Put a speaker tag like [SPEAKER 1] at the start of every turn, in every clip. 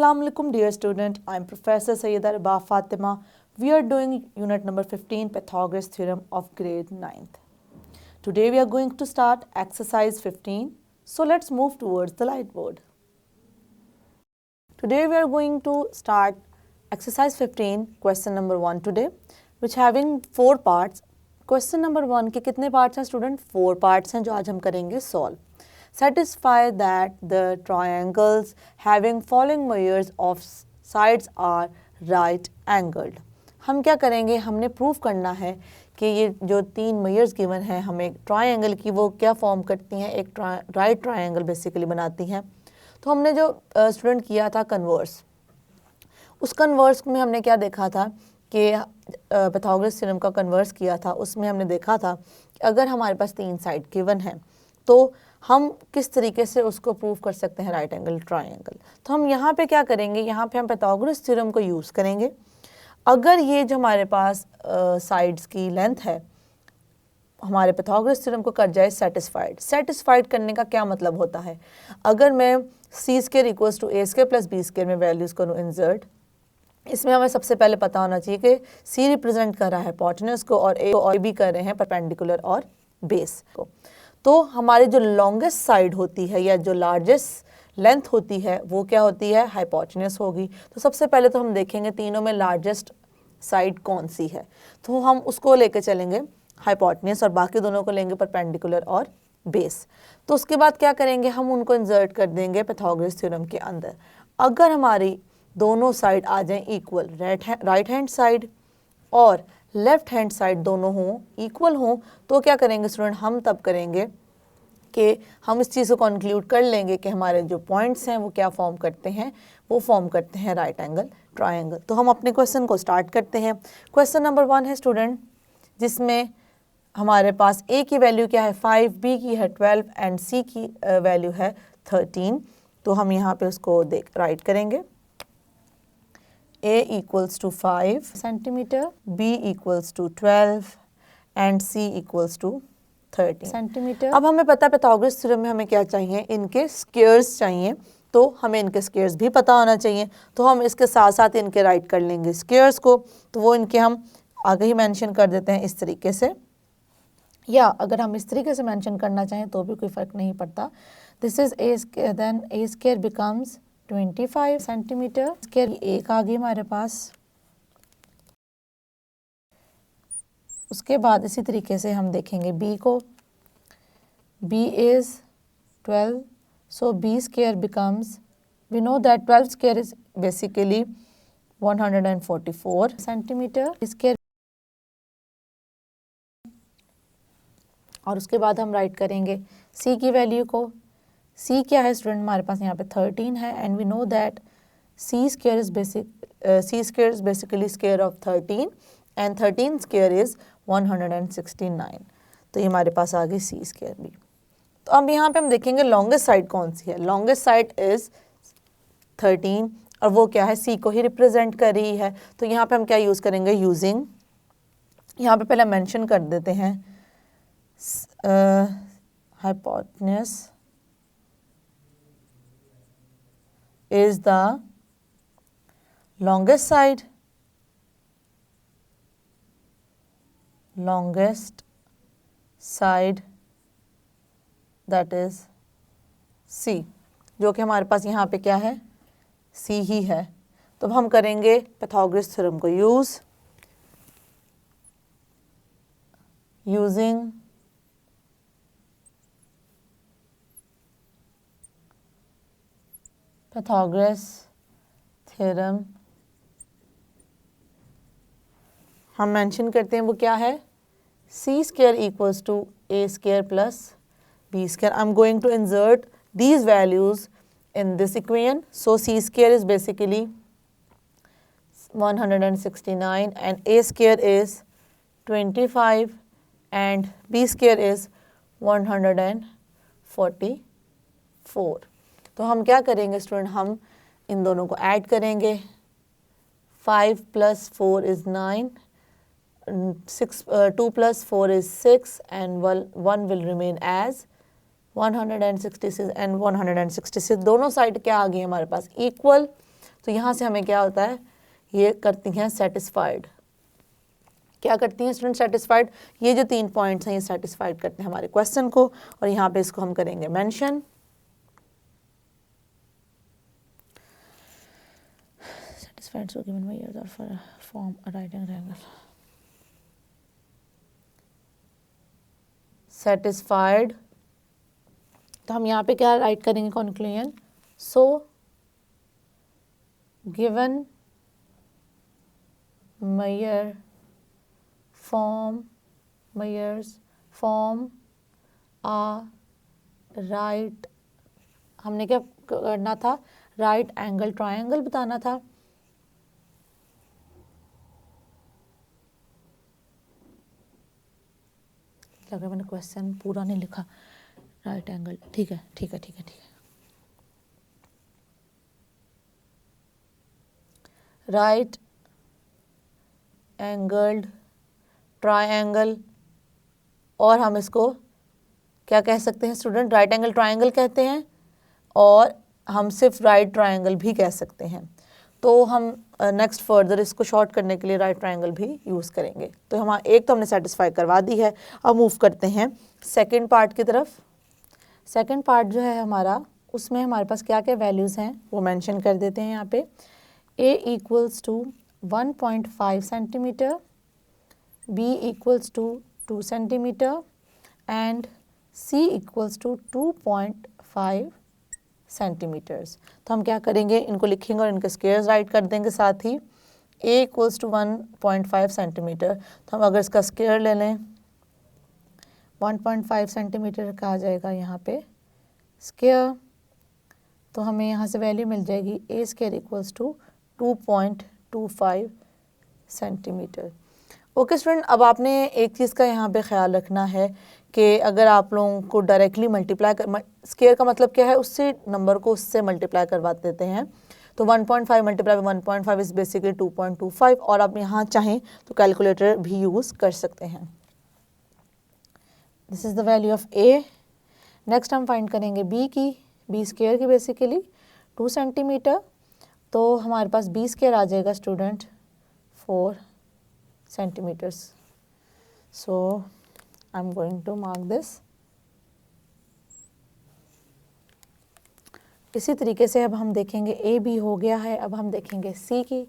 [SPEAKER 1] Assalamu alaikum dear student, I am Professor Sayyida Rabah Fatima. We are doing unit number 15 Pythagoras theorem of grade 9th. Today we are going to start exercise 15. So let's move towards the lightboard. Today we are going to start exercise 15 question number 1 today, which having 4 parts. Question number 1 के कितने parts हैं student? 4 parts हैं जो आज हम करेंगे solve. Satisfy that the triangles having following measures of sides are right angled. हम क्या करेंगे, हमने प्रूफ करना है कि ये जो 3 मेजर्स गिवन हैं हमें ट्रायंगल की, वो क्या फॉर्म करती हैं, एक राइट ट्रायंगल बेसिकली बनाती हैं. तो हमने जो स्टूडेंट किया था कन्वर्स, उस कन्वर्स में हमने क्या देखा था कि पाइथागोरस थ्योरम का कन्वर्स किया था. उसमें हमने देखा था कि अगर हमारे पास 3 साइड गिवन हैं तो हम किस तरीके से उसको प्रूव कर सकते हैं राइट एंगल ट्रायंगल. तो हम यहाँ पे क्या करेंगे, यहाँ पे हम पाइथागोरस थ्योरम को यूज़ करेंगे. अगर ये जो हमारे पास साइड्स की लेंथ है हमारे पाइथागोरस थ्योरम को कर जाए सेटिस्फाइड करने का क्या मतलब होता है, अगर मैं C square equals to A square plus B square में वैल्यूज़ करूँ इंसर्ट, इसमें हमें सबसे पहले पता होना चाहिए कि सी रिप्रेजेंट कर रहा है हिपोटेन्यूज को और ए और बी कर रहे हैं परपेंडिकुलर और बेस को. तो हमारी जो लॉन्गेस्ट साइड होती है या जो लार्जेस्ट लेंथ होती है वो क्या होती है, हाइपोटेन्यूज होगी. तो सबसे पहले तो हम देखेंगे तीनों में लार्जेस्ट साइड कौन सी है, तो हम उसको लेके चलेंगे हाइपोटेन्यूज और बाकी दोनों को लेंगे परपेंडिकुलर और बेस. तो उसके बाद क्या करेंगे, हम उनको इंसर्ट कर देंगे पाइथागोरस थ्योरम के अंदर. अगर हमारी दोनों साइड आ जाएं इक्वल, राइट हैंड साइड और लेफ्ट हैंड साइड दोनों हों इक्वल हों, तो क्या करेंगे स्टूडेंट, हम तब करेंगे कि हम इस चीज़ को कंक्लूड कर लेंगे कि हमारे जो पॉइंट्स हैं वो क्या फॉर्म करते हैं, वो फॉर्म करते हैं राइट एंगल ट्रायंगल. तो हम अपने क्वेश्चन को स्टार्ट करते हैं. क्वेश्चन नंबर 1 है स्टूडेंट, जिसमें हमारे पास ए की वैल्यू क्या है 5, बी की है 12 एंड सी की वैल्यू है 13. तो हम यहाँ पे उसको राइट करेंगे. A equals to 5 centimeter, B equals to 12 and C equals to 13 centimeter. अब हमें पता है पाइथागोरस थ्योरम में हमें क्या चाहिए, इनके स्क्वायर्स चाहिए. तो हमें इनके स्क्वायर्स भी पता होना चाहिए. तो हम इसके साथ साथ इनके राइट कर लेंगे स्क्वायर्स को. तो वो इनके हम आगे ही मेंशन कर देते हैं इस तरीके से, या अगर हम इस तरीके से मेंशन करना चाहें तो भी कोई फ़र्क नहीं पड़ता. This is a square, then a square becomes 25 centimetre. Square एक आ गई हमारे पास. उसके बाद इसी तरीके से हम देखेंगे बी को. B is 12, so B square becomes, we know that 12 square is basically 144 centimetre square. और उसके बाद हम राइट करेंगे सी की वैल्यू को. सी क्या है स्टूडेंट, हमारे पास यहाँ पे 13 है and we know that C square is basically square of 13 and 13 square is 169. तो ये हमारे पास आ गई सी स्क्वायर भी. तो अब यहाँ पे हम देखेंगे लॉन्गेस्ट साइड कौन सी है. लॉन्गेस्ट साइड इज 13 और वो क्या है, सी को ही रिप्रेजेंट कर रही है. तो यहाँ पे हम क्या यूज़ करेंगे, यूजिंग, यहाँ पे पहले मेंशन कर देते हैं hypotenuse is the longest side that is C, जो कि हमारे पास यहाँ पे क्या है, C ही है. तो हम करेंगे पाइथागोरस थ्योरम को using पाइथागोरस थ्योरम. हम मेंशन करते हैं वो क्या है, C square equals to A square plus B square. I am going to insert these values in this equation. So C square is basically 169 and a square is 25 and b square is 144. तो हम क्या करेंगे student, हम इन दोनों को add करेंगे. 5 + 4 is 9, 2 + 4 is 6 and 1 will remain as 166 and 166. दोनों side क्या आ गई हमारे पास, इक्वल. तो यहाँ से हमें क्या होता है, ये करती हैं सेटिस्फाइड। क्या करती हैं स्टूडेंट? सेटिस्फाइड। ये जो 3 पॉइंट्स हैं ये सेटिस्फाइड करते हैं हमारे क्वेश्चन को, और यहाँ पे इसको हम करेंगे mention. Satisfied so given by use of form a right angle. Satisfied, तो हम यहाँ पे क्या राइट करेंगे? Conclusion. So given Meyer Myers form a right, हमने क्या करना था? राइट एंगल ट्रायंगल बताना था। लग रहा है मैंने क्वेश्चन पूरा नहीं लिखा। राइट एंगल, ठीक है ठीक है ठीक है ठीक है। राइट एंगल्ड ट्रायंगल, और हम इसको क्या कह सकते हैं स्टूडेंट? राइट एंगल ट्रायंगल कहते हैं, और हम सिर्फ राइट ट्रायंगल भी कह सकते हैं। तो हम नेक्स्ट फर्दर इसको शॉर्ट करने के लिए राइट ट्रायंगल भी यूज़ करेंगे। तो हम एक तो हमने सेटिस्फाई करवा दी है। अब मूव करते हैं सेकंड पार्ट की तरफ। सेकंड पार्ट जो है हमारा, उसमें हमारे पास क्या क्या वैल्यूज़ हैं वो मेंशन कर देते हैं यहाँ पे। A equals to 1.5 centimeter, B equals to 2 centimeter and C equals to 2.5 centimetres. तो हम क्या करेंगे? इनको लिखेंगे और इनके स्क्वायर्स राइट कर देंगे साथ ही। A equals to 1.5 सेंटीमीटर, तो हम अगर इसका स्क्वायर ले लें 1.5 सेंटीमीटर का आ जाएगा यहाँ पे स्क्वायर, तो हमें यहाँ से वैल्यू मिल जाएगी A square equals to 2.25 centimetre. Okay student, अब आपने एक चीज़ का यहाँ पे ख्याल रखना है कि अगर आप लोगों को डायरेक्टली मल्टीप्लाई कर, स्क्वायर का मतलब क्या है? उससे नंबर को उससे मल्टीप्लाई करवा देते हैं। तो 1.5 मल्टीप्लाई बाय 1.5 इज़ बेसिकली 2.25, और आप यहाँ चाहें तो कैलकुलेटर भी यूज़ कर सकते हैं। This is the value of A। Next हम फाइंड करेंगे B की, B स्क्वायर की बेसिकली 2 सेंटीमीटर, तो हमारे पास B स्क्वायर आ जाएगा student 4 centimeters. So I'm going to mark this. इसी तरीके से अब हम देखेंगे A B हो गया है। अब हम देखेंगे C की।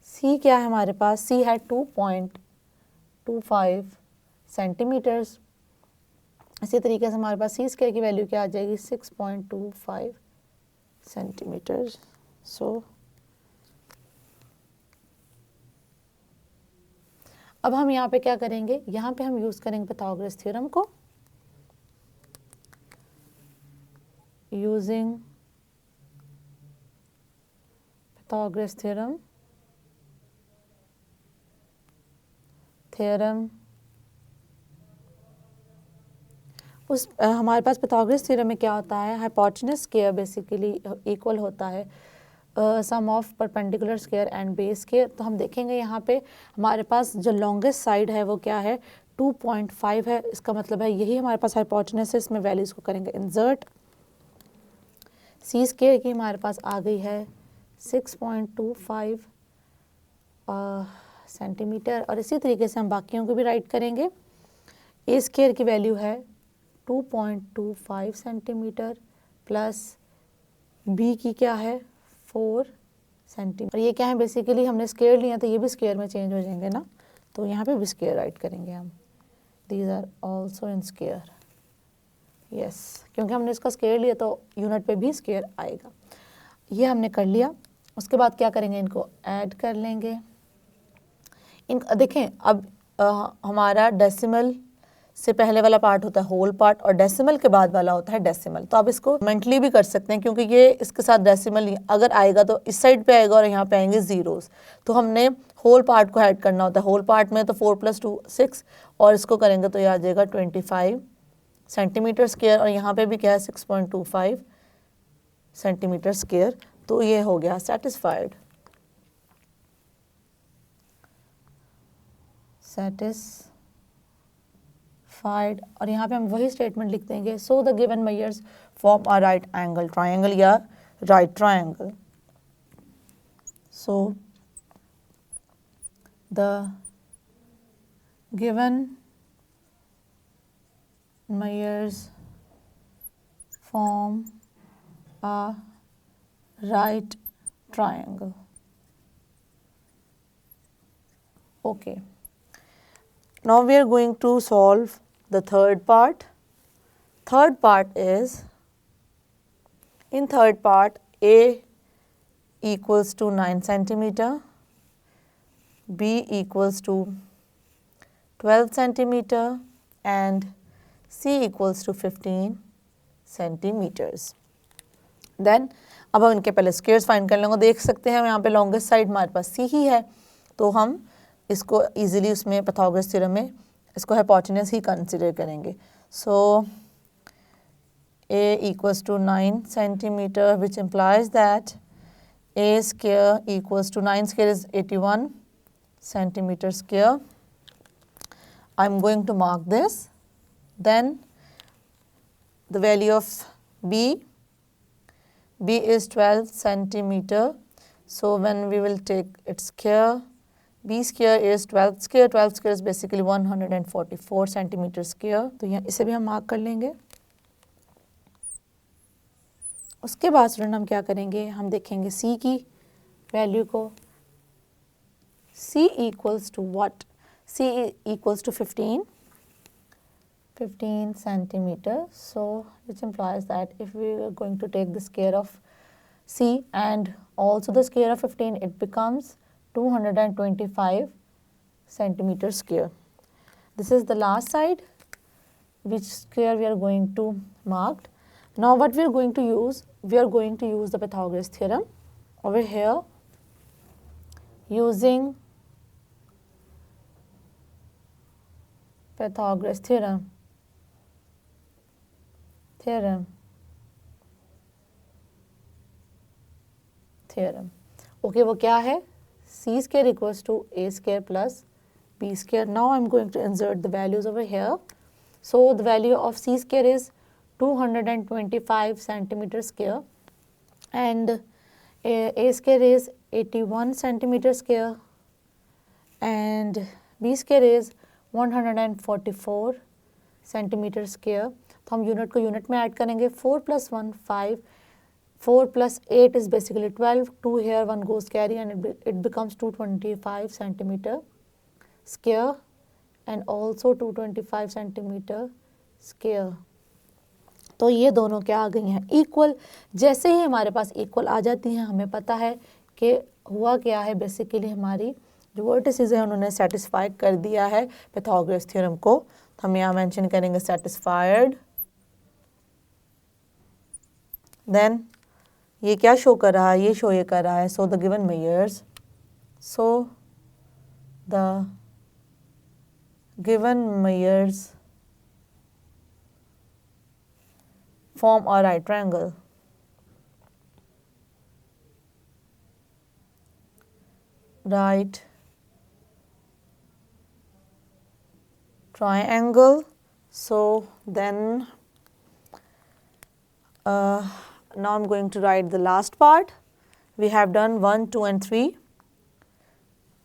[SPEAKER 1] C क्या है हमारे पास? C है 2.25 सेंटीमीटर्स। इसी तरीके से हमारे पास C स्क्वायर की वैल्यू क्या आ जाएगी? 6.25 सेंटीमीटर्स। सो अब हम यहाँ पे क्या करेंगे? यहाँ पे हम यूज़ करेंगे पाइथागोरस थ्योरम को। यूजिंग पाइथागोरस थ्योरम उस हमारे पास पाइथागोरस थ्योरम में क्या होता है? हाइपोटेन्यूज स्क्वायर बेसिकली इक्वल होता है sum of perpendicular square and base square. तो हम देखेंगे यहाँ पे हमारे पास जो लॉन्गेस्ट साइड है वो क्या है? 2.5 है। इसका मतलब है यही हमारे पास हाइपोटेन्यूज है। इसमें वैल्यूज़ को करेंगे इंसर्ट। C स्क्वायर की हमारे पास आ गई है 6.25 सेंटीमीटर, और इसी तरीके से हम बाकियों को भी राइट करेंगे। A स्क्वायर की वैल्यू है 2.25 सेंटीमीटर प्लस B की क्या है? 4 सेंटीमीटर। ये क्या है? बेसिकली हमने स्क्वायर लिया तो ये भी स्क्वायर में चेंज हो जाएंगे ना, तो यहाँ पे भी स्क्वायर राइट करेंगे हम। These are also in square. Yes, क्योंकि हमने इसका स्क्वायर लिया तो यूनिट पे भी स्क्वायर आएगा। ये हमने कर लिया। उसके बाद क्या करेंगे? इनको ऐड कर लेंगे। देखें अब हमारा डेसिमल से पहले वाला पार्ट होता है होल पार्ट, और डेसिमल के बाद वाला होता है डेसिमल। तो आप इसको मेंटली भी कर सकते हैं, क्योंकि ये इसके साथ डेसिमल अगर आएगा तो इस साइड पे आएगा और यहाँ पे आएंगे जीरोस। तो हमने होल पार्ट को ऐड करना होता है। होल पार्ट में तो 4 + 2 6, और इसको करेंगे तो ये आ जाएगा 25 सेंटीमीटर स्क्वायर, और यहाँ पे भी क्या है? 6.25 सेंटीमीटर स्क्वायर। तो ये हो गया सेटिस्फाइड। और यहाँ पे हम वही स्टेटमेंट लिख देंगे। So the given measures form a right angle triangle या right triangle. So the given measures form a right triangle. Okay. Now we are going to solve the third part. Third part is, in third part, A equals to 9 centimeter, B equals to 12 centimeter and C equals to 15 centimeters. Then अब हम इनके पहले squares find कर लेंगे। देख सकते हैं यहाँ पे लॉन्गेस्ट साइड हमारे पास C ही है, तो हम इसको इजीली उसमें पाइथागोरस थ्योरम में इसको हाइपोटेन्यूज ही कंसिडर करेंगे। सो A equals to 9 centimeter, which implies that A square equals to 9 square is 81 centimeter square. I'm going to mark this. Then the value of B is 12 centimeter. So when we will take its square, B square is 12 square. 12 square is basically 144 centimeter square. तो यहाँ इसे भी हम mark कर लेंगे। उसके बाद student हम क्या करेंगे, हम देखेंगे C की वैल्यू को। C equals to what? C equals to 15 centimeter. So which implies that if we are going to take the square of C and also the square of 15, it becomes 225 centimeter square. This is the last side which square we are going to mark. Now what we are going to use, we are going to use the Pythagoras theorem over here. Using Pythagoras theorem. Okay, वो क्या है? C square equals to A square plus B square. Now I'm going to insert the values over here. So the value of C square is 225 centimeter square and A square is 81 centimeter square and B square is 144 centimeter square. तो हम unit को unit में add करेंगे। 4 plus 1 5, 4 plus 8 is basically 12, 2 here 1 goes carry and it becomes 225 centimeter square and also 225 centimeter square. तो ये दोनों क्या आ गई हैं, इक्वल। जैसे ही हमारे पास इक्वल आ जाती हैं हमें पता है कि हुआ क्या है, बेसिकली हमारी जो वर्टिसेस है उन्होंने सेटिस्फाई कर दिया है पाइथागोरस थ्योरम को। तो हम यहाँ मेंशन करेंगे सेटिस्फाइड। देन ये क्या शो कर रहा है, ये शो ये कर रहा है सो the given measures, so the given measures form a right triangle. Right triangle. So then now I'm going to write the last part. We have done 1, 2 and 3.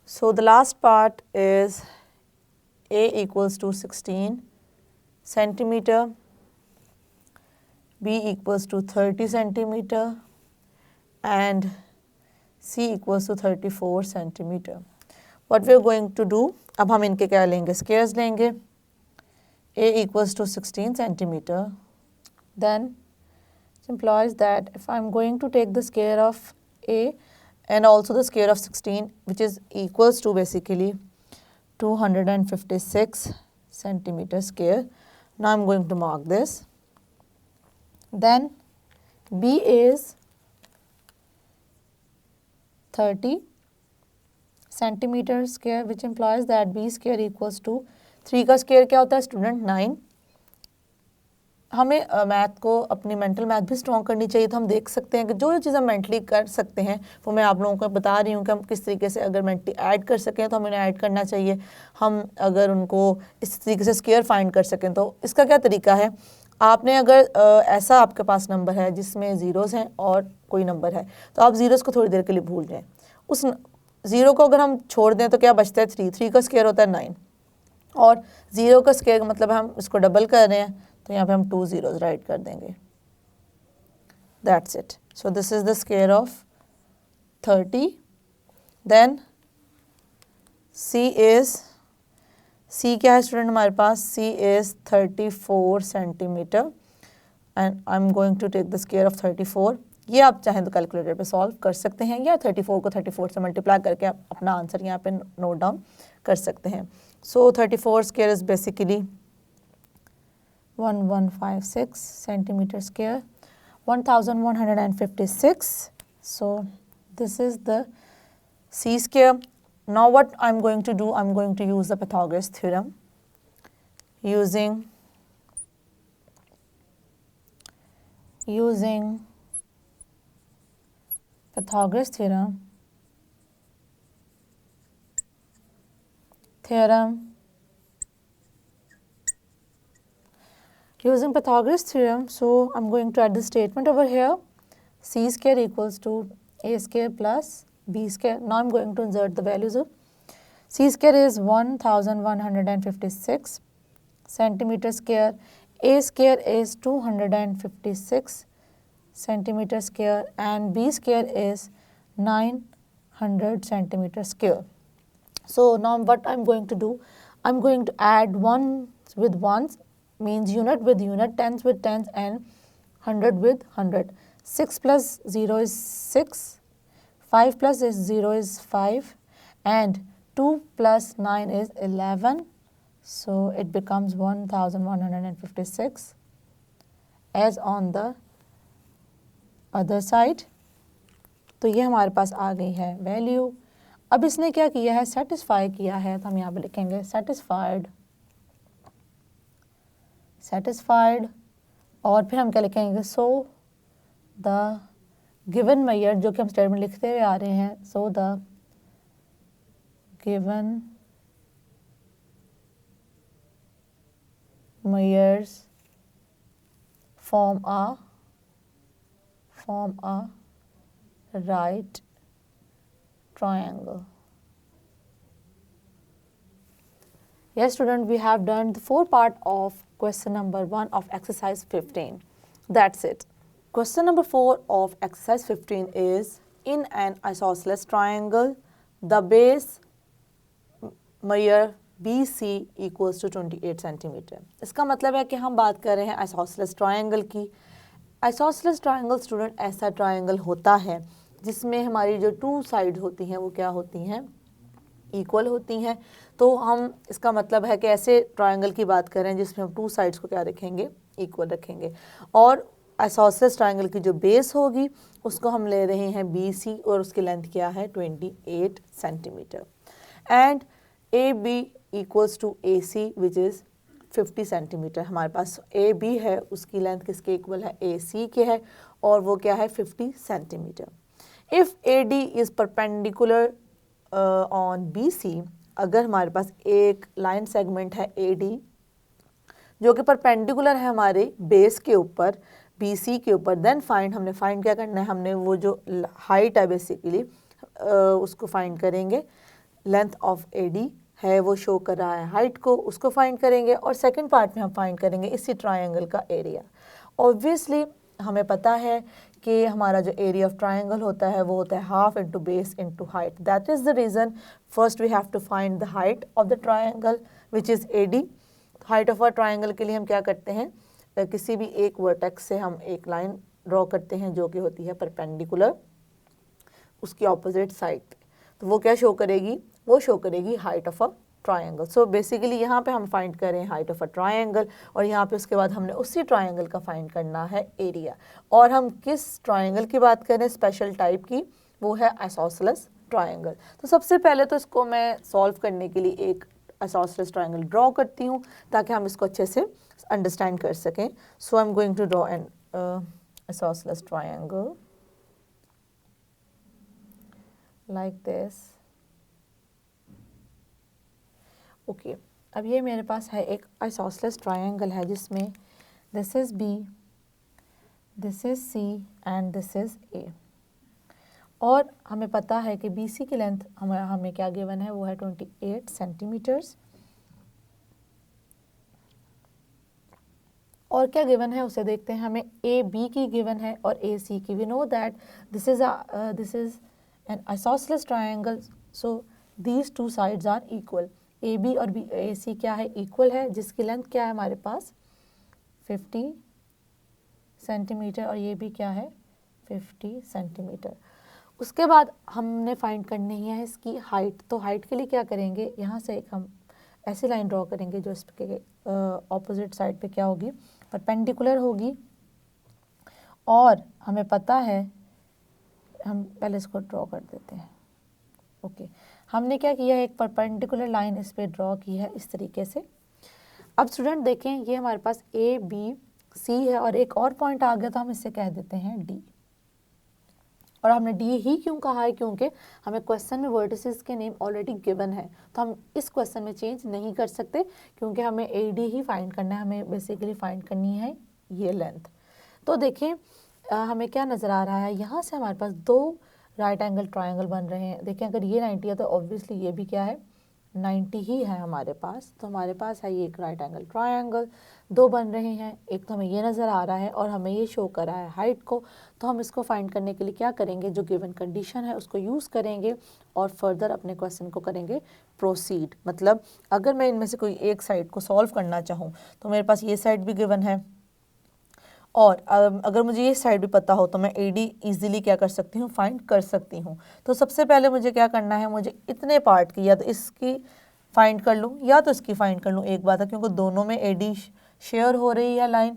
[SPEAKER 1] So the last part is A equals to 16 centimeter, B equals to 30 centimeter and C equals to 34 centimeter. What we are going to do, अब हम इनके क्या लेंगे, squares लेंगे। A equals to 16 centimeter. Then it implies that if I am going to take the square of A and also the square of 16, which is equals to basically 256 centimeter square. Now I am going to mark this. Then B is 30 centimeter square, which implies that B square equals to 3 का square क्या होता है student 9। हमें math को अपनी mental math भी strong करनी चाहिए। तो हम देख सकते हैं कि जो चीज़ हम मेंटली कर सकते हैं वो मैं आप लोगों को बता रही हूँ कि हम किस तरीके से अगर मेंटली ऐड कर सकें तो हमें ऐड करना चाहिए। हम अगर उनको इस तरीके से स्क्वायर फाइंड कर सकें तो इसका क्या तरीका है, आपने अगर ऐसा आपके पास नंबर है जिसमें ज़ीरोज़ हैं और कोई नंबर है तो आप ज़ीरोज़ को थोड़ी देर के लिए भूल जाएं उस 0 को अगर हम छोड़ दें तो क्या बचता है 3, 3 का स्क्वायर होता है 9 और 0 का स्क्वायर मतलब हम इसको डबल कर रहे हैं तो यहाँ पे हम 2 zeros राइट कर देंगे. That's it. So this is the square of 30. Then C क्या है स्टूडेंट हमारे पास? C is 34 centimetre and I am going to take the square of 34. ये आप चाहें तो कैलकुलेटर पे सॉल्व कर सकते हैं या 34 को 34 से मल्टीप्लाई करके आप अपना आंसर यहाँ पे नोट डाउन कर सकते हैं. सो 34 square is basically 1156 centimetre square, 1156. So this is the C square. Now what I'm going to do, I'm going to use the Pythagoras theorem. Using Pythagoras theorem. Using Pythagoras theorem, so I'm going to add the statement over here. C square equals to A square plus B square. Now I'm going to insert the values of C square is 1156 centimeter square. A square is 256 centimeter square and B square is 900 centimeter square. So now what I'm going to do, I'm going to add ones with ones, means unit with unit, tens with tens and 100 with 100. 6 plus 0 is 6, 5 plus 0 is 5 and 2 plus 9 is 11. So it becomes 1156 as on the other side. तो ये हमारे पास आ गई है value. अब इसने क्या किया है, सेटिस्फाई किया है, तो हम यहाँ पे लिखेंगे सेटिस्फाइड और फिर हम क्या लिखेंगे, सो द गिवन मेजर, जो कि हम स्टेटमेंट लिखते हुए आ रहे हैं, सो the given measures form a right triangle. Yes student, we have done the 4 part of question number 1 of exercise 15. That's it. Question number 4 of exercise 15 is, in an isosceles triangle the base measure BC equals to 28 centimetre. इसका मतलब है कि हम बात कर रहे हैं isosceles triangle की. आइसोसेलेस ट्रायंगल स्टूडेंट ऐसा ट्रायंगल होता है जिसमें हमारी जो 2 साइड होती हैं वो क्या होती हैं, इक्वल होती हैं. तो हम इसका मतलब है कि ऐसे ट्रायंगल की बात कर रहे हैं जिसमें हम 2 साइड्स को क्या रखेंगे, इक्वल रखेंगे. और आइसोसेलेस ट्रायंगल की जो बेस होगी उसको हम ले रहे हैं BC और उसकी लेंथ क्या है 28 centimetre. And AB equals to AC which is 50 centimetre. हमारे पास AB है, उसकी लेंथ किसके इक्वल है, AC के है और वो क्या है 50 centimetre. If AD is perpendicular on BC, अगर हमारे पास एक लाइन सेगमेंट है AD जो कि परपेंडिकुलर है हमारे बेस के ऊपर, BC के ऊपर, देन फाइंड, हमने फाइंड क्या करना है, हमने वो जो हाइट है बेसिकली उसको फाइंड करेंगे. लेंथ ऑफ AD है वो शो कर रहा है हाइट को, उसको फाइंड करेंगे और सेकंड पार्ट में हम फाइंड करेंगे इसी ट्रायंगल का एरिया. ऑब्वियसली हमें पता है कि हमारा जो एरिया ऑफ ट्रायंगल होता है वो होता है half into base into height. That is the reason first we have to find the height of the triangle which is AD. Height of a triangle के लिए हम क्या करते हैं, किसी भी एक वर्टेक्स से हम एक लाइन ड्रॉ करते हैं जो कि होती है परपेंडिकुलर उसकी ऑपोजिट साइड. तो वो क्या शो करेगी, वो शो करेगी height of a triangle. So basically यहाँ पे हम फाइंड करें हाइट ऑफ अ ट्रायंगल और यहाँ पे उसके बाद हमने उसी ट्रायंगल का फाइंड करना है एरिया. और हम किस ट्रायंगल की बात करें, स्पेशल टाइप की, वो है आइसोसेलेस ट्रायंगल. तो सबसे पहले तो इसको मैं सॉल्व करने के लिए एक आइसोसेलेस ट्रायंगल ड्रॉ करती हूँ ताकि हम इसको अच्छे से अंडरस्टैंड कर सकें. So I am going to draw an isosceles triangle like this. Okay अब ये मेरे पास है एक आइसोसेलेस ट्रायंगल है जिसमें this is B, this is C and this is A. और हमें पता है कि BC की लेंथ हमें क्या गिवन है, वो है 28 सेंटीमीटर्स। और क्या गिवन है उसे देखते हैं। हमें AB की गिवन है और AC की। We know that this is an isosceles triangle, so these two sides are equal. AB और AC क्या है, इक्वल है, जिसकी लेंथ क्या है हमारे पास 50 सेंटीमीटर और ये भी क्या है 50 सेंटीमीटर। उसके बाद हमने फाइंड करनी है इसकी हाइट। तो हाइट के लिए क्या करेंगे, यहाँ से एक हम ऐसी लाइन ड्रॉ करेंगे जो इसके ऑपोजिट साइड पे क्या होगी, परपेंडिकुलर होगी। और हमें पता है, हम पहले इसको ड्रॉ कर देते हैं। ओके, हमने क्या किया है, एक परपेंडिकुलर लाइन इस पे ड्रॉ की है इस तरीके से। अब स्टूडेंट देखें, ये हमारे पास ABC है और एक और पॉइंट आ गया तो हम इसे कह देते हैं D। और हमने D ही क्यों कहा है, क्योंकि हमें क्वेश्चन में वर्टिसेस के नेम ऑलरेडी गिवन है, तो हम इस क्वेश्चन में चेंज नहीं कर सकते, क्योंकि हमें AD ही फाइंड करना है। हमें बेसिकली फाइंड करनी है ये लेंथ। तो देखें हमें क्या नज़र आ रहा है, यहाँ से हमारे पास दो राइट एंगल ट्रायंगल बन रहे हैं। देखें अगर ये 90 है तो ऑब्वियसली ये भी क्या है 90 ही है हमारे पास। तो हमारे पास है ये एक राइट एंगल ट्रायंगल, दो बन रहे हैं, एक तो हमें ये नज़र आ रहा है और हमें ये शो कर रहा है हाइट को। तो हम इसको फाइंड करने के लिए क्या करेंगे, जो गिवन कंडीशन है उसको यूज़ करेंगे और फर्दर अपने क्वेश्चन को करेंगे प्रोसीड। मतलब अगर मैं इनमें से कोई एक साइड को सॉल्व करना चाहूँ तो मेरे पास ये साइड भी गिवन है, और अगर मुझे ये साइड भी पता हो तो मैं AD इजीली क्या कर सकती हूँ, फाइंड कर सकती हूँ। तो सबसे पहले मुझे क्या करना है, मुझे इतने पार्ट की या तो इसकी फाइंड कर लूँ या तो इसकी फाइंड कर लूँ। एक बात है, क्योंकि दोनों में AD शेयर हो रही है लाइन,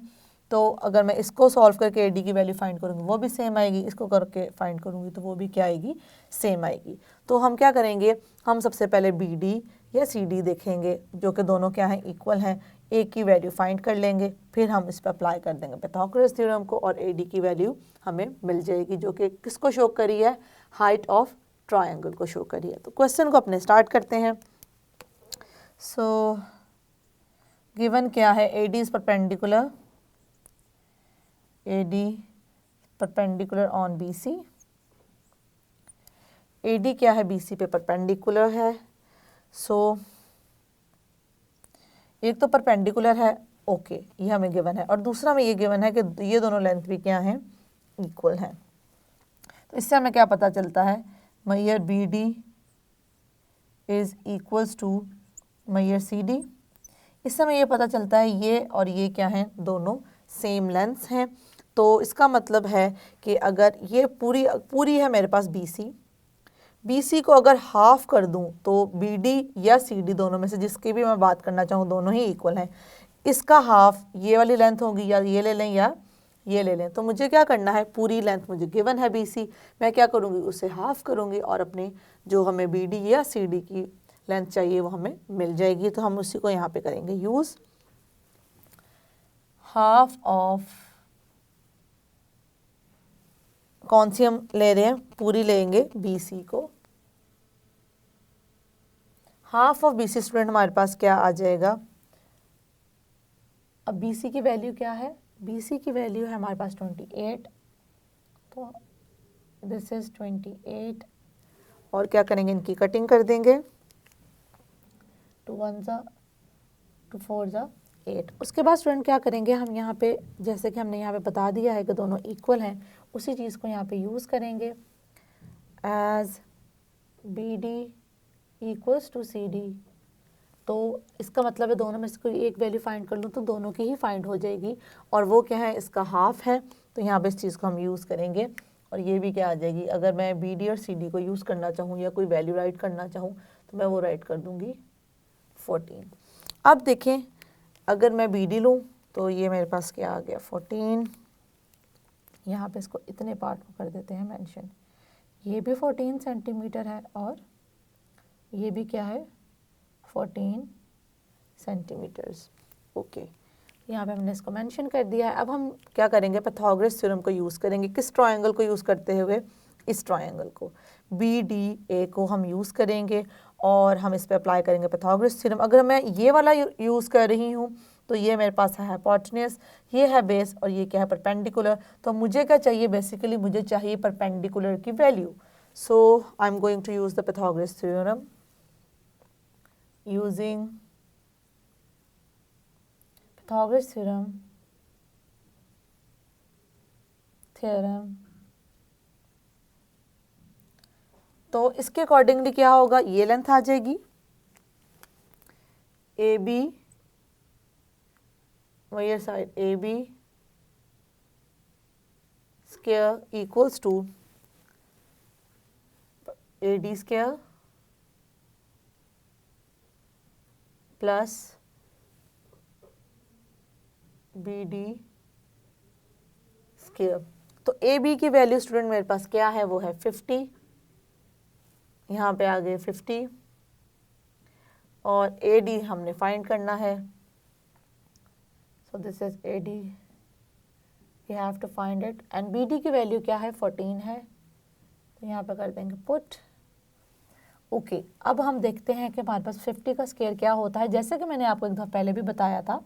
[SPEAKER 1] तो अगर मैं इसको सॉल्व करके AD की वैल्यू फाइंड करूँगी वो भी सेम आएगी, इसको करके फाइंड करूँगी तो वो भी क्या आएगी, सेम आएगी। तो हम क्या करेंगे, हम सबसे पहले BD या CD देखेंगे, जो कि दोनों क्या हैं, इक्वल हैं। A की वैल्यू फाइंड कर लेंगे, फिर हम इस पर अप्लाई कर देंगे पाइथागोरस थ्योरम को और AD की वैल्यू हमें मिल जाएगी, जो कि किसको शो करी है, हाइट ऑफ ट्रायंगल को शो करी है। तो क्वेश्चन को अपने स्टार्ट करते हैं। सो गिवन क्या है, AD is perpendicular, AD perpendicular on BC। AD क्या है, BC पे परपेंडिकुलर है। सो एक तो परपेंडिकुलर है, ओके, ये हमें गिवन है, और दूसरा में ये गिवन है कि ये दोनों लेंथ भी क्या हैं, इक्वल हैं। तो इससे हमें क्या पता चलता है, measure BD is equals to measure CD। इससे हमें ये पता चलता है ये और ये क्या हैं, दोनों सेम लेंथ्स हैं। तो इसका मतलब है कि अगर ये पूरी है मेरे पास BC को अगर हाफ कर दूं तो BD या CD दोनों में से जिसकी भी मैं बात करना चाहूँ, दोनों ही इक्वल हैं। इसका हाफ ये वाली लेंथ होगी, या ये ले लें या ये ले लें। तो मुझे क्या करना है, पूरी लेंथ मुझे गिवन है BC, मैं क्या करूँगी, उसे हाफ करूँगी और अपने जो हमें BD या CD की लेंथ चाहिए वो हमें मिल जाएगी। तो हम उसी को यहाँ पे करेंगे यूज़। हाफ ऑफ, कौन सी हम ले रहे हैं, पूरी लेंगे BC को। हाफ ऑफ BC स्टूडेंट हमारे पास क्या आ जाएगा, अब BC की वैल्यू क्या है, BC की वैल्यू है हमारे पास 28, तो दिस इज 28। और क्या करेंगे, इनकी कटिंग कर देंगे, 2 1 जा 2 4 जा 8। उसके बाद स्टूडेंट क्या करेंगे, हम यहाँ पे जैसे कि हमने यहाँ पे बता दिया है कि दोनों इक्वल हैं, उसी चीज़ को यहाँ पे यूज़ करेंगे as BD equals to CD। तो इसका मतलब है दोनों में से कोई एक वैल्यू फाइंड कर लूँ तो दोनों की ही फाइंड हो जाएगी, और वो क्या है, इसका हाफ है। तो यहाँ पे इस चीज़ को हम यूज़ करेंगे और ये भी क्या आ जाएगी। अगर मैं BD और CD को यूज़ करना चाहूँ या कोई वैल्यू राइट करना चाहूँ तो मैं वो राइट कर दूँगी 14। अब देखें, अगर मैं BD लूँ तो ये मेरे पास क्या आ गया 14। यहाँ पे इसको इतने पार्ट में कर देते हैं मेंशन। ये भी 14 सेंटीमीटर है और ये भी क्या है 14 सेंटीमीटर्स। ओके, यहाँ पे हमने इसको मेंशन कर दिया है। अब हम क्या करेंगे, पाइथागोरस थ्योरम को यूज़ करेंगे। किस ट्रायंगल को यूज़ करते हुए, इस ट्रायंगल को BDA को हम यूज़ करेंगे और हम इस पे अप्लाई करेंगे पाइथागोरस थ्योरम। अगर मैं ये वाला यूज़ कर रही हूँ तो ये मेरे पास है हाइपोटेन्यूज, ये है बेस और ये क्या है परपेंडिकुलर। तो मुझे क्या चाहिए, बेसिकली मुझे चाहिए परपेंडिकुलर की value. So I'm going to use the Pythagoras theorem. Using Pythagoras theorem, तो इसके अकॉर्डिंगली क्या होगा, ये लेंथ आ जाएगी ए बी, वायर side A B square equals to A D square plus B D square. तो ए बी की वैल्यू स्टूडेंट मेरे पास क्या है, वो है 50, यहाँ पे आ गए 50, और ए डी हमने फाइंड करना है। So this is A D, we have to find it, and B D की वैल्यू क्या है, 14 है, तो यहाँ पे कर देंगे पुट। ओके, अब हम देखते हैं कि हमारे पास 50 का स्क्वायर क्या होता है। जैसे कि मैंने आपको एक दफ़ा पहले भी बताया था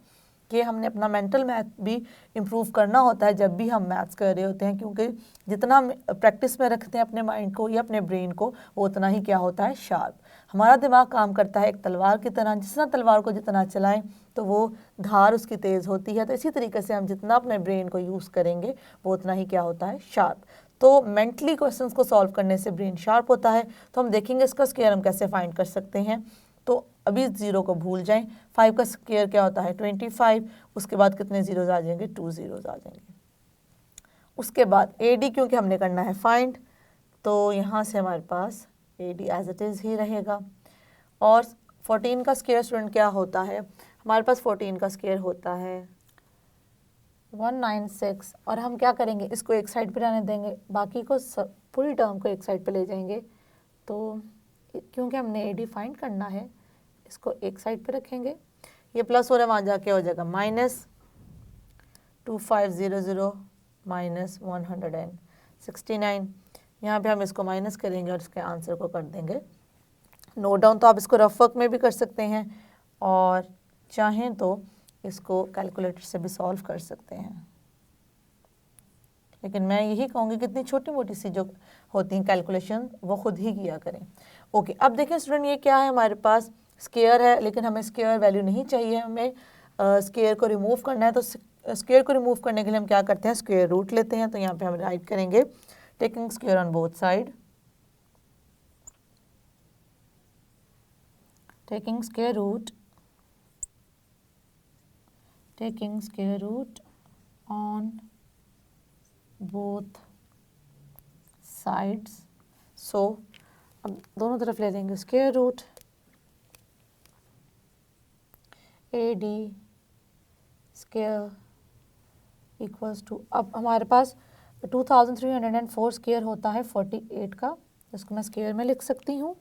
[SPEAKER 1] कि हमने अपना मेंटल मैथ भी इम्प्रूव करना होता है जब भी हम मैथ्स कर रहे होते हैं, क्योंकि जितना प्रैक्टिस में रखते हैं अपने माइंड को या अपने ब्रेन को, वो उतना ही क्या होता है, शार्प। हमारा दिमाग काम करता है एक तलवार की तरह, जितना तलवार को जितना चलाएं तो वो धार उसकी तेज़ होती है। तो इसी तरीके से हम जितना अपने ब्रेन को यूज़ करेंगे वो उतना ही क्या होता है, शार्प। तो मेंटली क्वेश्चंस को सॉल्व करने से ब्रेन शार्प होता है। तो हम देखेंगे इसका स्क्वायर हम कैसे फाइंड कर सकते हैं। तो अभी 0 को भूल जाएं, 5 का स्क्वायर क्या होता है, 25, उसके बाद कितने ज़ीरोज़ आ जाएंगे, 2 ज़ीरोज़ आ जाएंगे। उसके बाद ए डी क्योंकि हमने करना है फाइंड, तो यहाँ से हमारे पास A D as it is ही रहेगा। और 14 का स्क्वायर स्टूडेंट क्या होता है, हमारे पास 14 का स्क्वायर होता है 196, और हम क्या करेंगे, इसको एक साइड पे रहने देंगे, बाकी को पूरी टर्म को एक साइड पे ले जाएंगे। तो क्योंकि हमने ए डी फाइंड करना है, इसको एक साइड पे रखेंगे, ये प्लस हो रहा है, वहाँ जाके हो जाएगा -2500 -169। यहाँ पे हम इसको माइनस करेंगे और इसके आंसर को कर देंगे नोट डाउन। तो आप इसको रफ वर्क में भी कर सकते हैं और चाहें तो इसको कैलकुलेटर से भी सॉल्व कर सकते हैं, लेकिन मैं यही कहूँगी कि इतनी छोटी मोटी सी जो होती हैं कैलकुलेशन वो खुद ही किया करें। ओके, अब देखें स्टूडेंट, ये क्या है, हमारे पास स्क्वायर है, लेकिन हमें स्क्वायर वैल्यू नहीं चाहिए, हमें स्क्वायर को रिमूव करना है। तो स्क्वायर को रिमूव करने के लिए हम क्या करते हैं, स्क्वायर रूट लेते हैं। तो यहाँ पे हम राइट करेंगे taking square on both side, taking square root on both sides। so अब दोनों तरफ ले लेंगे square root, A D square equals to, अब हमारे पास 2304 स्क्वायर होता है 48 का, इसको मैं स्क्वायर में लिख सकती हूँ।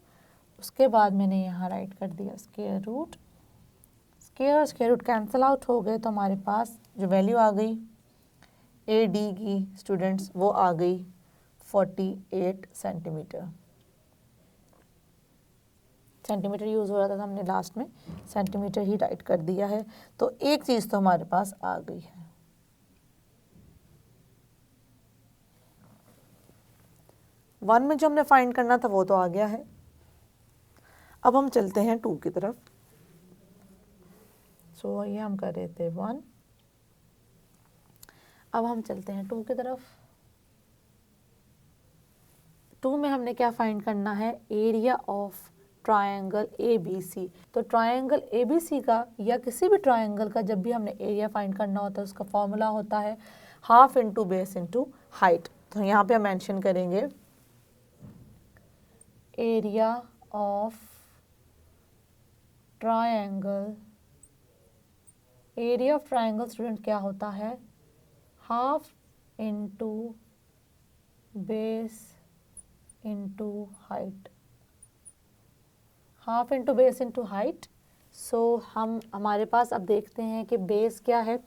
[SPEAKER 1] उसके बाद मैंने यहाँ राइट कर दिया स्क्वायर रूट, स्क्वायर और स्क्वायर रूट कैंसिल आउट हो गए, तो हमारे पास जो वैल्यू आ गई ए डी की स्टूडेंट्स वो आ गई 48 सेंटीमीटर। सेंटीमीटर यूज़ हो रहा था, हमने लास्ट में सेंटीमीटर ही राइट कर दिया है। तो एक चीज़ तो हमारे पास आ गई है। वन में जो हमने फाइंड करना था वो तो आ गया है। अब हम चलते हैं 2 की तरफ। सो ये हम कर रहे थे 1, अब हम चलते हैं 2 की तरफ। 2 में हमने क्या फाइंड करना है, area of triangle A B C. तो ट्रायंगल ए बी सी का या किसी भी ट्रायंगल का जब भी हमने एरिया फाइंड करना होता है उसका फॉर्मूला होता है half into base into height. तो यहाँ पे हम मेंशन करेंगे area of triangle, area of triangle student क्या होता है, half into base into height, half into base into height. So हम हमारे पास अब देखते हैं कि बेस क्या है।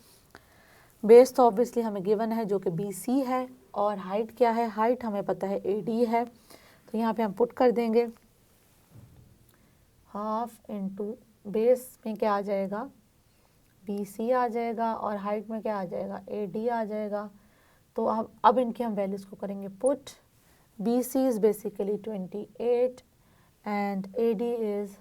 [SPEAKER 1] बेस तो ऑब्वियसली हमें गिवन है जो कि बी सी है, और हाइट क्या है, हाइट हमें पता है ए डी है। तो यहाँ पे हम पुट कर देंगे हाफ इंटू बेस में क्या आ जाएगा, बी सी आ जाएगा, और हाइट में क्या आ जाएगा, ए डी आ जाएगा। तो अब इनकी हम वैल्यूज़ को करेंगे put, BC is basically 28 and AD is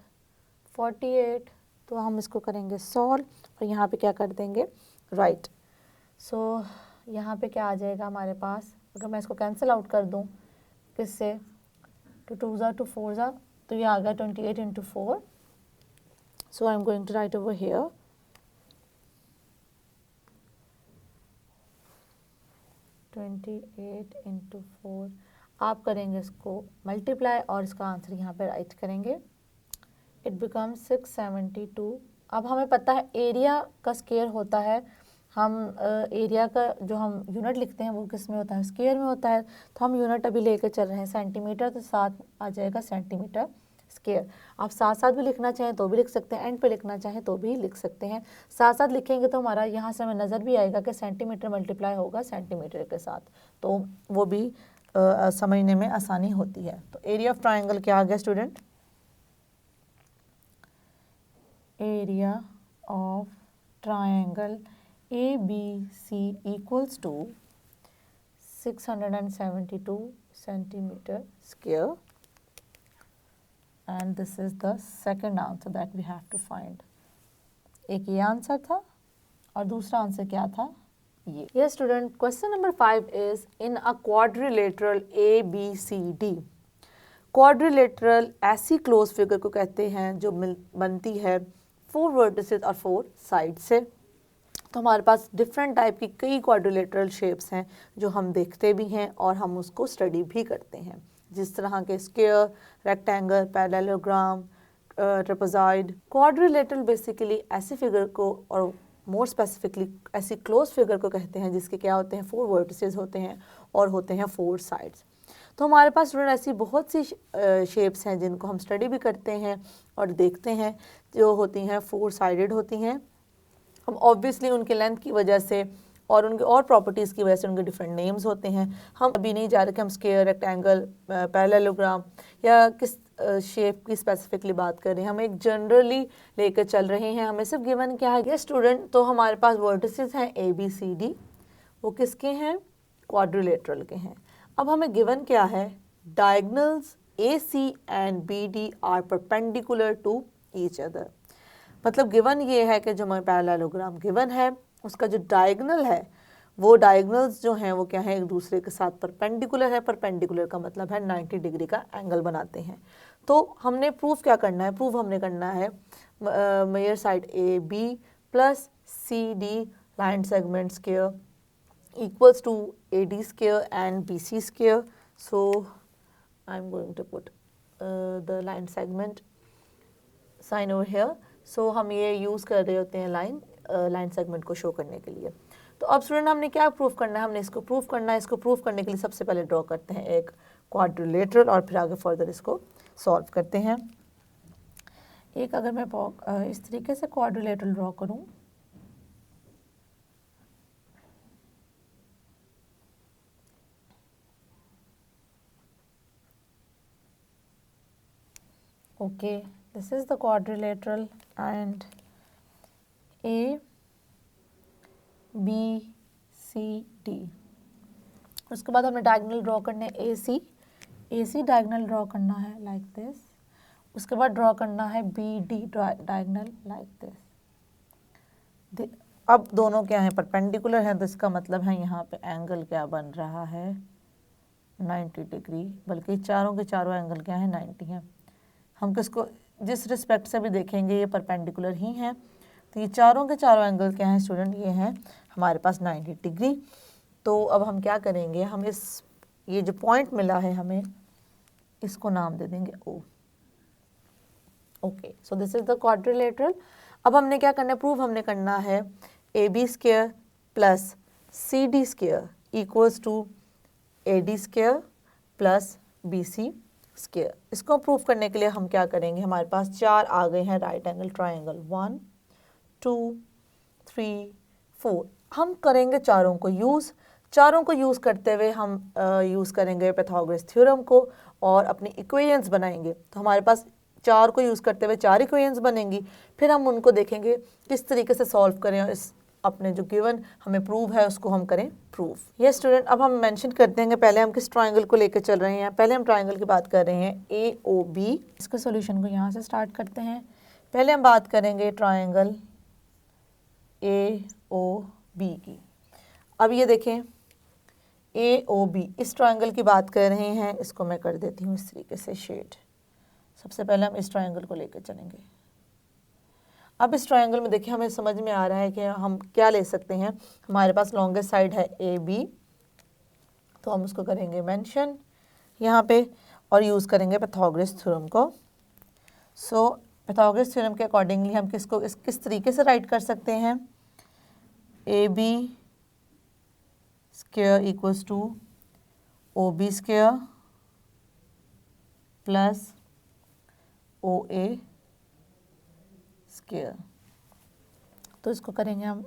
[SPEAKER 1] 48. तो हम इसको करेंगे सॉल्व और यहाँ पे क्या कर देंगे राइट। सो यहाँ पे क्या आ जाएगा हमारे पास, अगर मैं इसको कैंसिल आउट कर दूँ किससे, टू टू ज़ा टू फोर ज़ा, तो ये आ गया 28 into 4. So I am going to write over here 28 into 4. आप करेंगे इसको मल्टीप्लाई और इसका आंसर यहाँ पे राइट करेंगे, इट बिकम्स 672. अब हमें पता है एरिया का स्क्वायर होता है, हम एरिया का जो हम यूनिट लिखते हैं वो किस में होता है, स्क्वायर में होता है. तो हम यूनिट अभी लेकर चल रहे हैं सेंटीमीटर, तो साथ आ जाएगा सेंटीमीटर स्क्वायर. आप साथ साथ भी लिखना चाहें तो भी लिख सकते हैं, एंड पे लिखना चाहें तो भी लिख सकते हैं. साथ साथ लिखेंगे तो हमारा यहाँ से हमें नज़र भी आएगा कि सेंटीमीटर मल्टीप्लाई होगा सेंटीमीटर के साथ, तो वो भी समझने में आसानी होती है. तो एरिया ऑफ ट्राइंगल क्या आ गया student, area of triangle ABC equals to 672 centimeter square, and this is the second answer that we have to find. एक ये आंसर था और दूसरा आंसर क्या था ये. Yes student, question number 5 is in a quadrilateral ABCD. Quadrilateral ऐसी close figure को कहते हैं जो बनती है 4 वर्टिसेस और 4 साइड से. तो हमारे पास डिफरेंट टाइप की कई क्वाड्रिलेटरल शेप्स हैं जो हम देखते भी हैं और हम उसको स्टडी भी करते हैं, जिस तरह के square, rectangle, parallelogram, trapezoid. Quadrilateral basically ऐसी फिगर को और मोर स्पेसिफिकली ऐसी क्लोज फिगर को कहते हैं जिसके क्या होते हैं 4 वर्टिसेस होते हैं और होते हैं 4 साइड्स. तो हमारे पास स्टूडेंट ऐसी बहुत सी शेप्स हैं जिनको हम स्टडी भी करते हैं और देखते हैं, जो होती हैं 4 साइडेड होती हैं. हम ऑब्वियसली उनके लेंथ की वजह से और उनके और प्रॉपर्टीज़ की वजह से उनके डिफरेंट नेम्स होते हैं. हम अभी नहीं जा रहे कि हम स्क्वायर, रेक्टेंगल, पैरेललोग्राम या किस शेप की स्पेसिफिकली बात कर रहे हैं, हम एक जनरली लेकर चल रहे हैं. हमें सिर्फ गिवन क्या है ये स्टूडेंट, तो हमारे पास वर्टिसेस हैं ABCD, वो किसके हैं, क्वाड्रिलेटरल के हैं. अब हमें गिवन क्या है, diagonals AC and BD are perpendicular to each other. मतलब गिवन ये है कि जो हमें पैरेललोग्राम गिवन है उसका जो डायगोनल है वो डायगोनल्स जो हैं वो क्या है, एक दूसरे के साथ परपेंडिकुलर है. परपेंडिकुलर का मतलब है 90 डिग्री का एंगल बनाते हैं. तो हमने प्रूफ क्या करना है, प्रूफ हमने करना है measure side AB plus CD line segment square equals to AD square and BC square. So I'm going to put the line segment sign over here. So हम ये यूज़ कर रहे होते हैं लाइन सेगमेंट को शो करने के लिए. तो अब स्टूडेंट हमने क्या प्रूफ करना है, हमने इसको प्रूफ करना है. इसको प्रूफ करने के लिए सबसे पहले ड्रॉ करते हैं एक क्वाड्रिलेटरल और फिर आगे फर्दर इसको सॉल्व करते हैं. एक अगर मैं इस तरीके से क्वाड्रिलेटरल ड्रॉ करूँ, okay, this is the quadrilateral and A B C D. उसके बाद हमें डायगोनल ड्रॉ करने AC डायगोनल ड्रॉ करना है लाइक दिस. उसके बाद ड्रॉ करना है BD डायगोनल लाइक दिस. अब दोनों क्या हैं, परपेंडिकुलर हैं, तो इसका मतलब है यहाँ पे एंगल क्या बन रहा है 90 डिग्री, बल्कि चारों के चारों एंगल क्या है 90 हैं. हम किसको जिस रिस्पेक्ट से भी देखेंगे ये परपेंडिकुलर ही हैं. तो ये चारों के चारों एंगल क्या हैं स्टूडेंट, ये हैं हमारे पास 90 डिग्री. तो अब हम क्या करेंगे, हम ये जो पॉइंट मिला है हमें इसको नाम दे देंगे O. Okay, so this is the quadrilateral. अब हमने क्या करना है, प्रूव हमने करना है AB square plus CD square equals to AD square plus BC square. इसको प्रूव करने के लिए हम क्या करेंगे, हमारे पास 4 आ गए हैं राइट एंगल ट्राइंगल, 1 2 3 4. हम करेंगे चारों को यूज़ करते हुए हम यूज़ करेंगे पाइथागोरस थ्योरम को और अपनी इक्वेशंस बनाएंगे. तो हमारे पास 4 को यूज़ करते हुए 4 इक्वेशंस बनेंगी. फिर हम उनको देखेंगे किस तरीके से सॉल्व करें और इस अपने जो गिवन हमें प्रूव है उसको हम करें प्रूफ। ये स्टूडेंट अब हम मेंशन करते हैं कि पहले हम किस ट्रायंगल को लेकर चल रहे हैं। पहले हम ट्रायंगल की बात कर रहे हैं AOB। इसके सॉल्यूशन को यहाँ से स्टार्ट करते हैं। पहले हम बात करेंगे ट्रायंगल AOB की। अब ये देखें AOB, इस ट्रायंगल की बात कर रहे हैं। इसको मैं कर देती हूँ इस तरीके से शेड। सबसे पहले हम इस ट्रायंगल को लेकर चलेंगे। अब इस ट्रायंगल में देखिए हमें समझ में आ रहा है कि हम क्या ले सकते हैं। हमारे पास लॉन्गेस्ट साइड है AB, तो हम उसको करेंगे मेंशन यहाँ पे और यूज़ करेंगे पाइथागोरस थ्योरम को। सो पाइथागोरस थ्योरम के अकॉर्डिंगली हम किस तरीके से राइट कर सकते हैं। AB square equals to OB square plus OA square. तो इसको करेंगे हम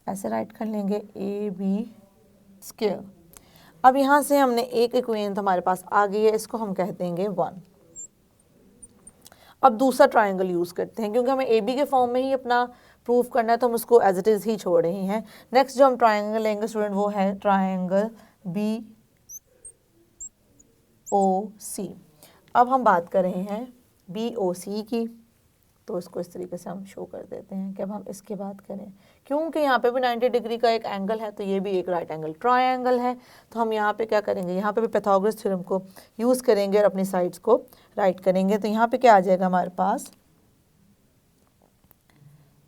[SPEAKER 1] ऐसे राइट कर लेंगे AB स्क्वायर। अब यहाँ से हमने एक इक्वेशन हमारे पास आ गई है, इसको हम कह देंगे 1। अब दूसरा ट्रायंगल यूज़ करते हैं, क्योंकि हमें AB के फॉर्म में ही अपना प्रूफ करना है तो हम उसको एज इट इज़ ही छोड़ रहे हैं। नेक्स्ट जो हम ट्रायंगल लेंगे स्टूडेंट वो है ट्रायंगल BOC। अब हम बात कर रहे हैं BOC की, तो इसको इस तरीके से हम शो कर देते हैं कि अब हम इसके बात करें। क्योंकि यहाँ पे भी 90 डिग्री का एक एंगल है, तो ये भी एक राइट एंगल ट्रायंगल है। तो हम यहाँ पे क्या करेंगे, यहाँ पे भी पाइथागोरस थ्योरम को यूज़ करेंगे और अपनी साइड्स को राइट करेंगे। तो यहाँ पे क्या आ जाएगा हमारे पास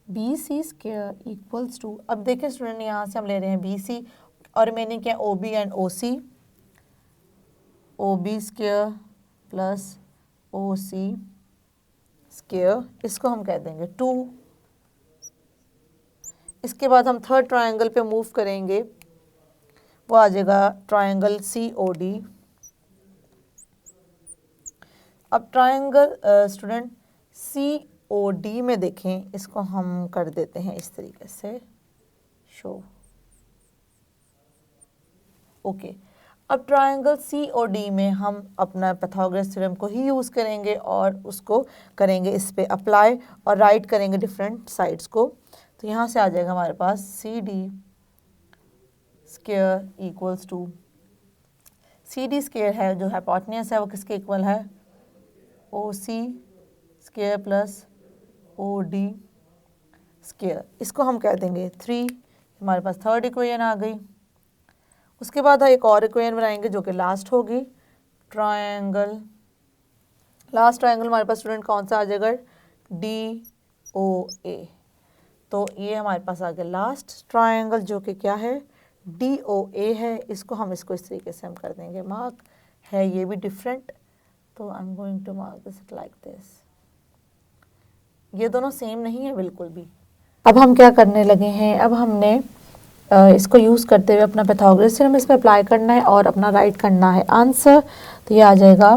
[SPEAKER 1] BC स्क्वायर इक्वल्स टू, अब देखिए स्टूडेंट यहाँ से हम ले रहे हैं BC और मैंने क्या OB and OC, OB square plus OC square, इसको हम कह देंगे 2। इसके बाद हम थर्ड ट्रायंगल पे मूव करेंगे, वो आ जाएगा ट्रायंगल COD। अब ट्रायंगल स्टूडेंट COD में देखें, इसको हम कर देते हैं इस तरीके से शो। ओके, अब ट्रायंगल COD में हम अपना पाइथागोरस थ्योरम को ही यूज़ करेंगे और उसको करेंगे इस पे अप्लाई और राइट करेंगे डिफरेंट साइड्स को। तो यहाँ से आ जाएगा हमारे पास CD square equals to, CD square है जो हाइपोटेन्यूस है वो किसके इक्वल है, OC square plus OD square, इसको हम कह देंगे 3। हमारे पास थर्ड इक्वेशन आ गई। उसके बाद हम एक और इक्वेशन बनाएंगे जो कि लास्ट होगी ट्रायंगल। लास्ट ट्रायंगल हमारे पास स्टूडेंट कौन सा आ जाएगा, DOA। तो ये हमारे पास आ गया लास्ट ट्रायंगल जो कि क्या है, DOA है। इसको इस तरीके से हम कर देंगे मार्क, है ये भी डिफरेंट, तो I am going to mark this like this. ये दोनों सेम नहीं है बिल्कुल भी। अब हम क्या करने लगे हैं, अब हमने इसको यूज़ करते हुए अपना पाइथागोरस थ्योरम इस पर अप्लाई करना है और अपना राइट करना है आंसर। तो ये आ जाएगा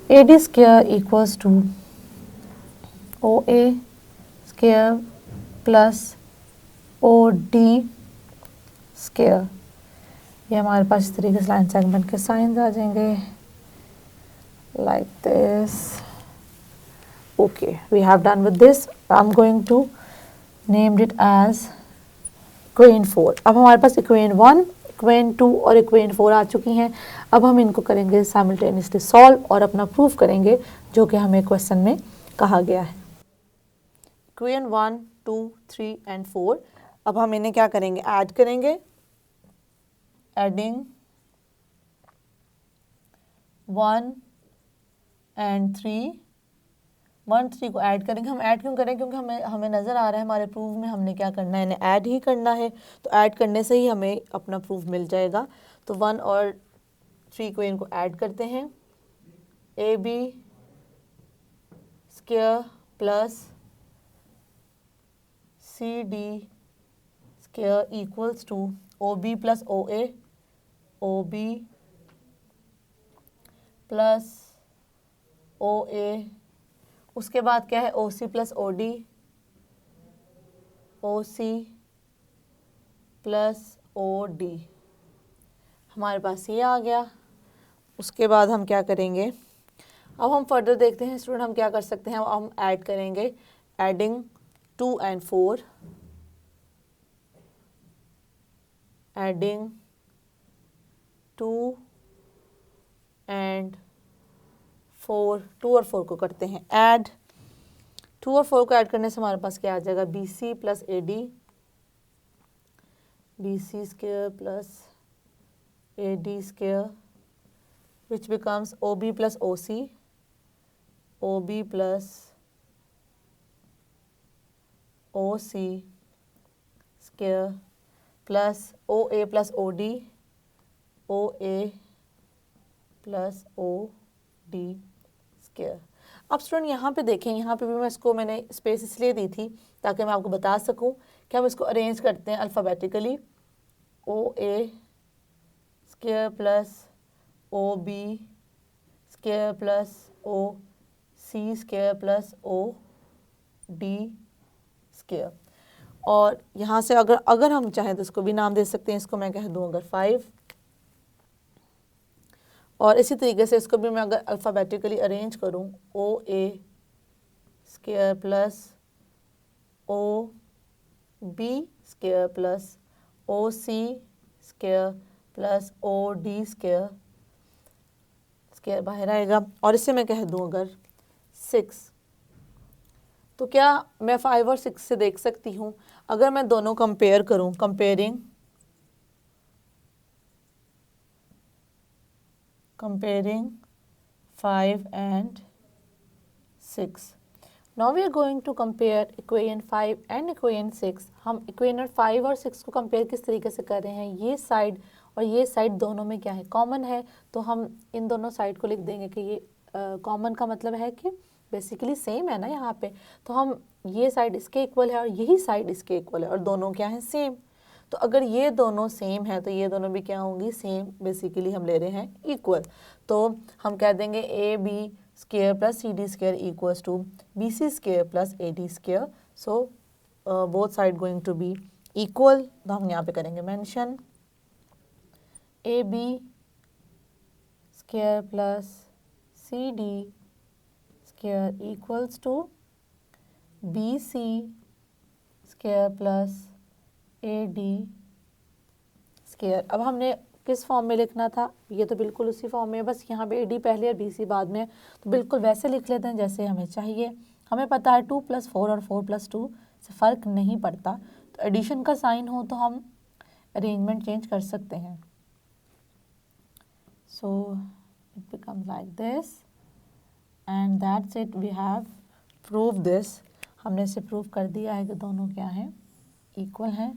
[SPEAKER 1] AD square equals to OA square plus OD square. ये हमारे पास इस तरीके से लाइन सेगमेंट के साइंस आ जाएंगे like this. Okay, we have done with this. I'm going to named it as equation 4. अब हमारे पास equation 1, equation 2 और equation 4 आ चुकी हैं। अब हम इनको करेंगे simultaneously solve और अपना प्रूफ करेंगे जो कि हमें क्वेश्चन में कहा गया है। equation 1, 2, 3 and 4। अब हम इन्हें क्या करेंगे, ऐड करेंगे। एडिंग 1 and 3, 1 3 को ऐड करेंगे। हम ऐड क्यों करें, क्योंकि हमें नज़र आ रहा है हमारे प्रूफ में हमने क्या करना है, इन्हें ऐड ही करना है। तो ऐड करने से ही हमें अपना प्रूफ मिल जाएगा। तो 1 और 3 को इनको ऐड करते हैं, AB square plus CD square equals to OB plus OA, OB plus OA। उसके बाद क्या है, OC plus OD, OC plus OD। हमारे पास ये आ गया। उसके बाद हम क्या करेंगे, अब हम फर्दर देखते हैं स्टूडेंट हम क्या कर सकते हैं। अब हम ऐड करेंगे, एडिंग 2 and 4, एडिंग 2 and 4, 2 और 4 को करते हैं ऐड। 2 और 4 को ऐड करने से हमारे पास क्या आ जाएगा, B C plus A D, B C square plus A D square, which becomes OB plus OC, OB plus OC square plus OA plus OD, OA plus OD square। अब student यहाँ पे देखें, यहाँ पे भी मैंने स्पेस इसलिए दी थी ताकि मैं आपको बता सकूँ कि हम इसको अरेंज करते हैं alphabetically. OA square plus OB square plus OC square plus OD square. और यहाँ से अगर हम चाहें तो इसको भी नाम दे सकते हैं, इसको मैं कह दूँ अगर 5, और इसी तरीके से इसको भी मैं अगर अल्फ़ाबेटिकली अरेंज करूँ, OA square plus OB square plus OC square plus OD square, square बाहर आएगा, और इससे मैं कह दूँ अगर 6, तो क्या मैं 5 और 6 से देख सकती हूँ, अगर मैं दोनों कंपेयर करूँ, comparing 5 and 6। Now we are going to compare equation 5 and equation 6। हम equation 5 और 6 को कंपेयर किस तरीके से कर रहे हैं, ये साइड और ये साइड दोनों में क्या है, कॉमन है, तो हम इन दोनों साइड को लिख देंगे कि ये कॉमन का मतलब है कि बेसिकली सेम है ना यहाँ पे, तो हम ये साइड इसके इक्वल है और यही साइड इसके इक्वल है और दोनों क्या है, सेम। तो अगर ये दोनों सेम है तो ये दोनों भी क्या होंगी, सेम, बेसिकली हम ले रहे हैं इक्वल। तो हम कह देंगे A B square plus C D square equals to B C square plus A D square. So both side going to be equal. तो हम यहाँ पे करेंगे mention A B square plus C D square equals to B C square plus A D square. अब हमने किस form में लिखना था, ये तो बिल्कुल उसी फॉर्म में, बस यहाँ पे ए डी पहले और बी सी बाद में, तो बिल्कुल वैसे लिख लेते हैं जैसे हमें चाहिए। हमें पता है 2 + 4 और 4 + 2 से फ़र्क नहीं पड़ता, तो एडिशन का साइन हो तो हम अरेंजमेंट चेंज कर सकते हैं। So it becomes like this and that's it, we have prove this. हमने इसे प्रूव कर दिया है कि दोनों क्या हैं, इक्वल हैं,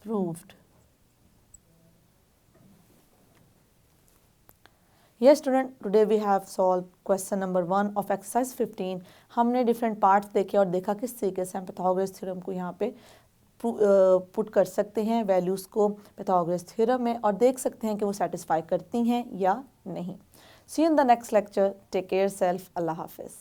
[SPEAKER 1] proved. Yes student, today we have solved question number 1 of exercise 15। हमने डिफरेंट पार्ट्स देखे और देखा किस तरीके से हम पाइथागोरस थ्योरम को यहाँ पे पुट कर सकते हैं वैल्यूज़ को पाइथागोरस थ्योरम में, और देख सकते हैं कि वो सेटिस्फाई करती हैं या नहीं। See you in the next lecture, take care self, अल्लाह हाफिज़।